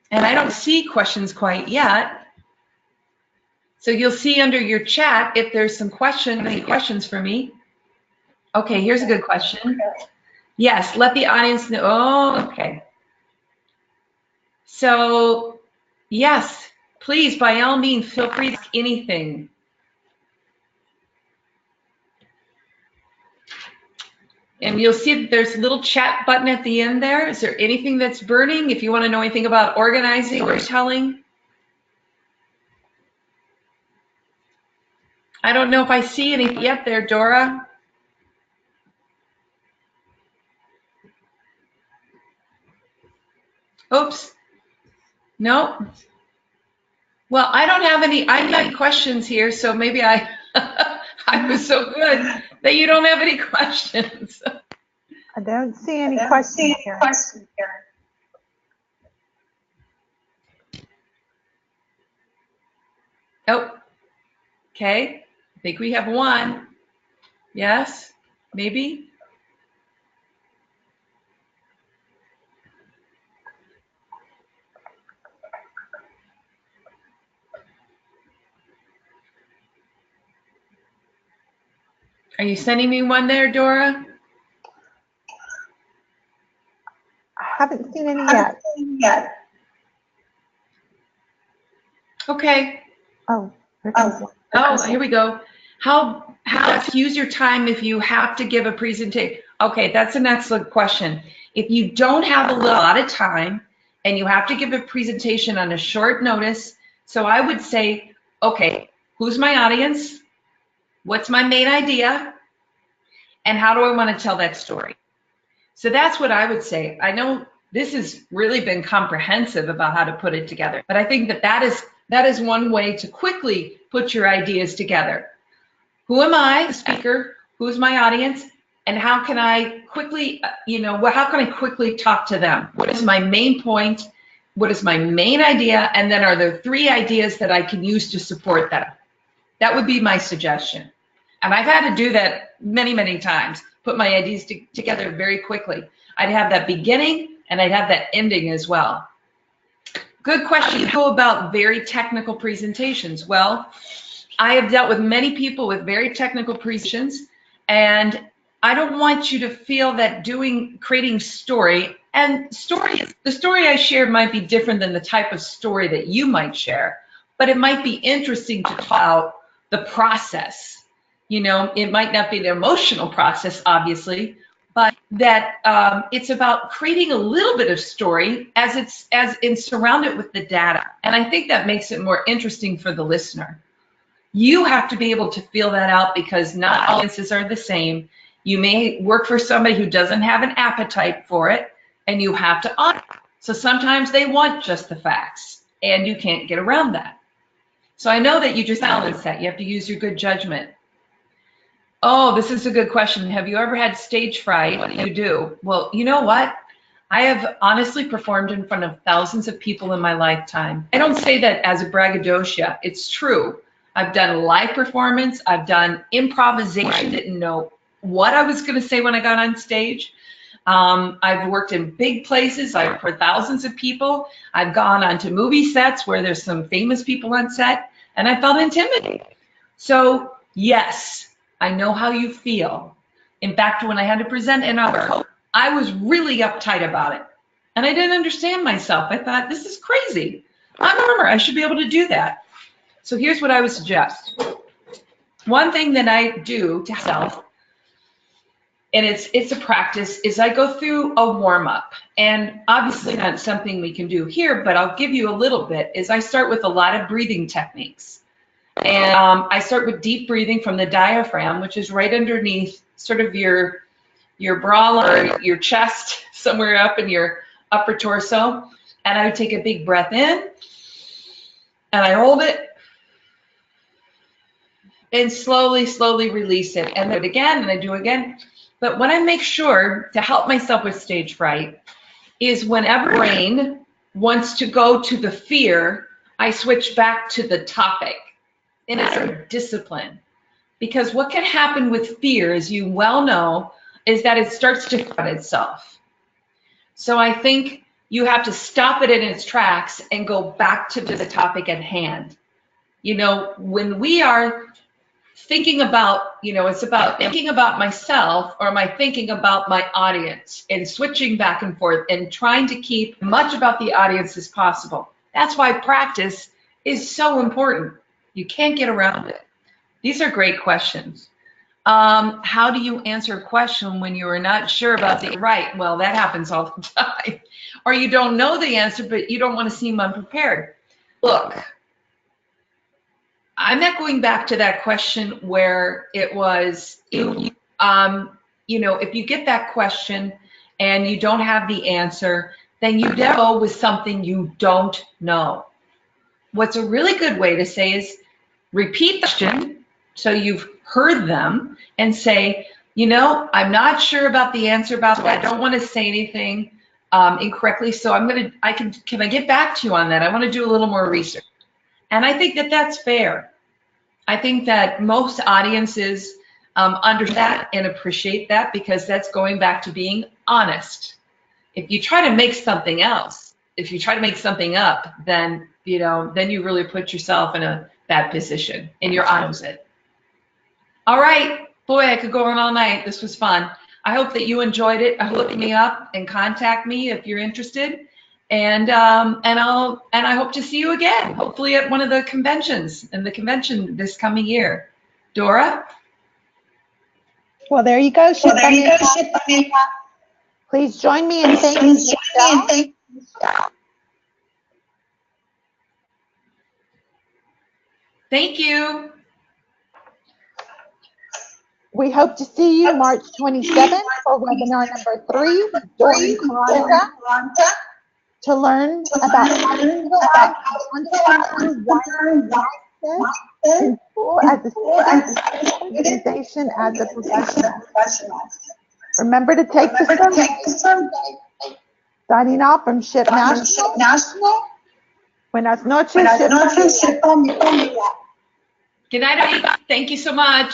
[SPEAKER 2] And I don't see questions quite yet. So you'll see under your chat if there's some any questions for me. Okay, here's a good question. Yes, let the audience know. Oh, okay. So, yes, please, by all means, feel free to ask anything. And you'll see that there's a little chat button at the end there. Is there anything that's burning? If you want to know anything about organizing or telling. I don't know if I see anything yet there, Dora. Oops. No. Well, I don't have any questions here, so maybe I was so good that you don't have any questions.
[SPEAKER 1] I don't see any questions here.
[SPEAKER 2] Oh, okay. I think we have one. Yes, maybe. Are you sending me one there, Dora?
[SPEAKER 1] I haven't seen any yet.
[SPEAKER 2] Okay.
[SPEAKER 1] Oh,
[SPEAKER 2] here we go. How to use your time if you have to give a presentation? Okay, that's an excellent question. If you don't have a lot of time and you have to give a presentation on a short notice, so I would say, okay, who's my audience? What's my main idea? And how do I want to tell that story? So that's what I would say. I know this has really been comprehensive about how to put it together, but I think that is one way to quickly put your ideas together. Who am I, the speaker? Who's my audience? And how can I quickly, how can I quickly talk to them? What is my main point? What is my main idea? And then are there 3 ideas that I can use to support that? That would be my suggestion. And I've had to do that many, many times, put my ideas together very quickly. I'd have that beginning and I'd have that ending as well. Good question. How about very technical presentations? Well, I have dealt with many people with very technical presentations, and I don't want you to feel that creating story, and the story I shared might be different than the type of story that you might share, but it might be interesting to talk about the process. You know, it might not be the emotional process, obviously, but that it's about creating a little bit of story as surrounded with the data. And I think that makes it more interesting for the listener. You have to be able to feel that out because not all audiences are the same. You may work for somebody who doesn't have an appetite for it, and you have to honor it. So sometimes they want just the facts, and you can't get around that. So I know that you just balance that. You have to use your good judgment. Oh, this is a good question. Have you ever had stage fright? What do you do? Well, you know what? I have honestly performed in front of thousands of people in my lifetime. I don't say that as a braggadocio. It's true. I've done live performance. I've done improvisation. Didn't know what I was going to say when I got on stage. I've worked in big places. I've worked for thousands of people. I've gone onto movie sets where there's some famous people on set, and I felt intimidated. So yes, I know how you feel. In fact, when I had to present in our I was really uptight about it. And I didn't understand myself. I thought, this is crazy. I'm a performer. I should be able to do that. So here's what I would suggest. One thing that I do to self, and it's a practice, is I go through a warm-up. And obviously not something we can do here, but I'll give you a little bit, is I start with a lot of breathing techniques. And I start with deep breathing from the diaphragm, which is right underneath sort of your bra line, your chest, somewhere up in your upper torso. And I would take a big breath in, and I hold it, and slowly, slowly release it. And do it again, and I do it again. But what I make sure to help myself with stage fright is whenever my brain wants to go to the fear, I switch back to the topic. And it's a discipline. Because what can happen with fear, as you well know, is that it starts to cut itself. So I think you have to stop it in its tracks and go back to the topic at hand. You know, when we are thinking about, it's about thinking about myself, or am I thinking about my audience, and switching back and forth and trying to keep as much about the audience as possible. That's why practice is so important. You can't get around it. These are great questions. How do you answer a question when you are not sure about the right? Well, that happens all the time. Or you don't know the answer, but you don't want to seem unprepared. Look, I'm not going back to that question where it was, if you get that question and you don't have the answer, then you go with something you don't know. What's a really good way to say is repeat the question so you've heard them, and say, I'm not sure about the answer about that. I don't want to say anything incorrectly, so can I get back to you on that? I want to do a little more research. And I think that that's fair. I think that most audiences understand that and appreciate that, because that's going back to being honest. If you try to make something else, if you try to make something up, then you really put yourself in a bad position, and you're opposite. All right, boy, I could go on all night. This was fun. I hope that you enjoyed it. Look me up and contact me if you're interested. And I hope to see you again, hopefully at one of the conventions, in the convention this coming year. Dora?
[SPEAKER 1] Well, there you go, SHPE. Please join me in thanking Michelle.
[SPEAKER 2] Thank you.
[SPEAKER 1] We hope to see you March 27th for webinar number 3 with Dora Caranta, to learn about how to as a organization as a professional. Remember to take the survey. Signing off from SHPE National. Buenas noches, SHPE.
[SPEAKER 2] Good night, everybody. Thank you so much.